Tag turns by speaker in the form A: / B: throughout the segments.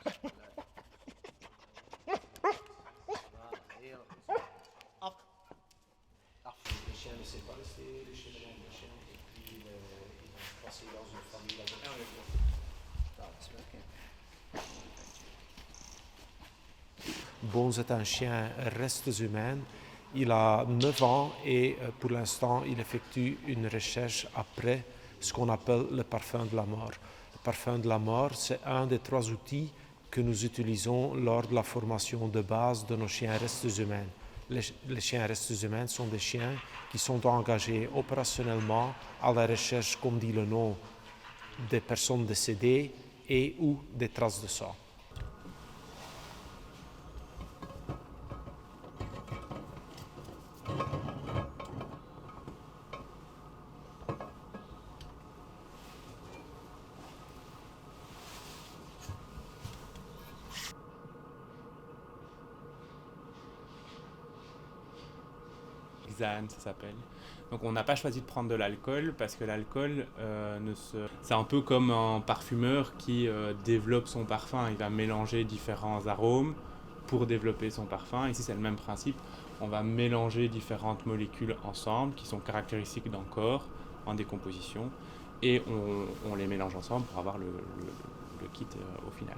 A: Les chiens ne savent pas rester chez les chiens et puis ils vont passer dans une famille avec Bon, c'est un chien restes humains. Il a 9 ans et pour l'instant, il effectue une recherche après ce qu'on appelle le parfum de la mort. Le parfum de la mort, c'est un des 3 outils que nous utilisons lors de la formation de base de nos chiens restes humains. Les chiens restes humains sont des chiens qui sont engagés opérationnellement à la recherche, comme dit le nom, des personnes décédées et ou des traces de sang.
B: Xan, ça s'appelle. Donc on n'a pas choisi de prendre de l'alcool parce que l'alcool, c'est un peu comme un parfumeur qui développe son parfum. Il va mélanger différents arômes pour développer son parfum. Ici c'est le même principe. On va mélanger différentes molécules ensemble qui sont caractéristiques d'un corps en décomposition et on les mélange ensemble pour avoir le kit au final.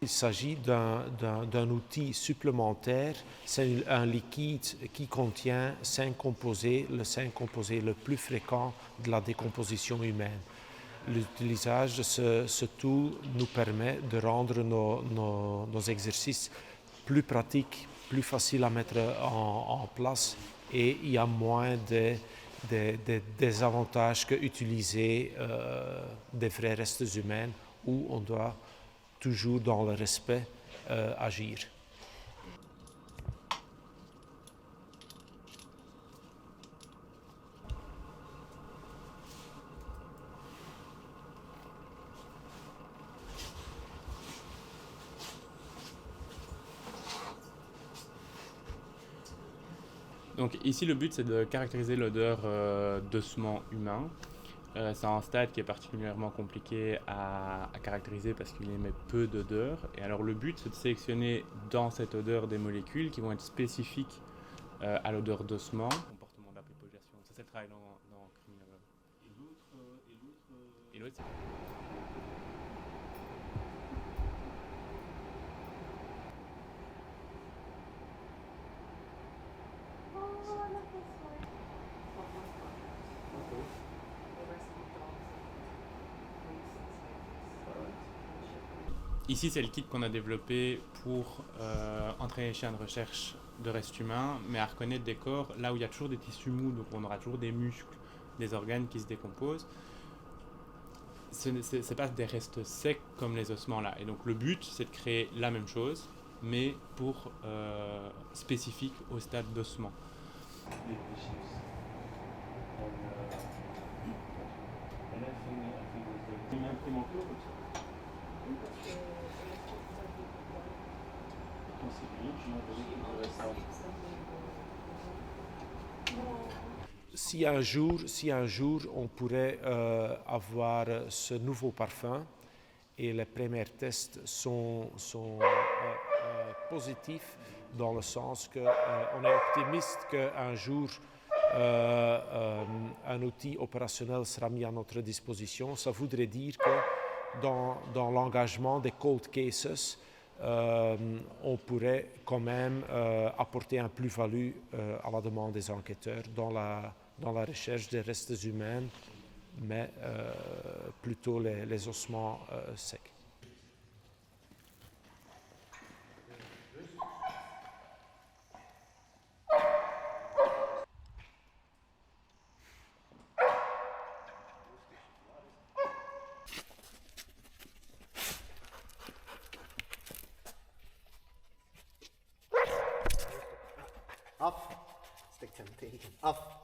A: Il s'agit d'un outil supplémentaire, c'est un liquide qui contient 5 composés, le 5 composés le plus fréquent de la décomposition humaine. L'utilisation de ce tool nous permet de rendre nos exercices plus pratiques, plus faciles à mettre en place et il y a moins de désavantages que utiliser des vrais restes humains où on doit toujours dans le respect agir.
B: Donc ici le but c'est de caractériser l'odeur d'ossements humains. C'est un stade qui est particulièrement compliqué à caractériser parce qu'il émet peu d'odeur. Et alors le but c'est de sélectionner dans cette odeur des molécules qui vont être spécifiques à l'odeur d'ossements. Comportement de la population, ça c'est le travail dans Criminologue. Et l'autre c'est... Ici, c'est le kit qu'on a développé pour entraîner les chiens de recherche de restes humains, mais à reconnaître des corps là où il y a toujours des tissus mous, donc on aura toujours des muscles, des organes qui se décomposent. Ce n'est pas des restes secs comme les ossements là. Et donc le but, c'est de créer la même chose, mais pour spécifique au stade d'ossement.
A: Si un jour on pourrait avoir ce nouveau parfum et les premiers tests sont positifs dans le sens qu'on est optimiste qu'un jour un outil opérationnel sera mis à notre disposition, ça voudrait dire que dans l'engagement des cold cases, on pourrait quand même apporter un plus-value à la demande des enquêteurs dans la recherche des restes humains, mais plutôt les ossements secs.
C: thinking. Off.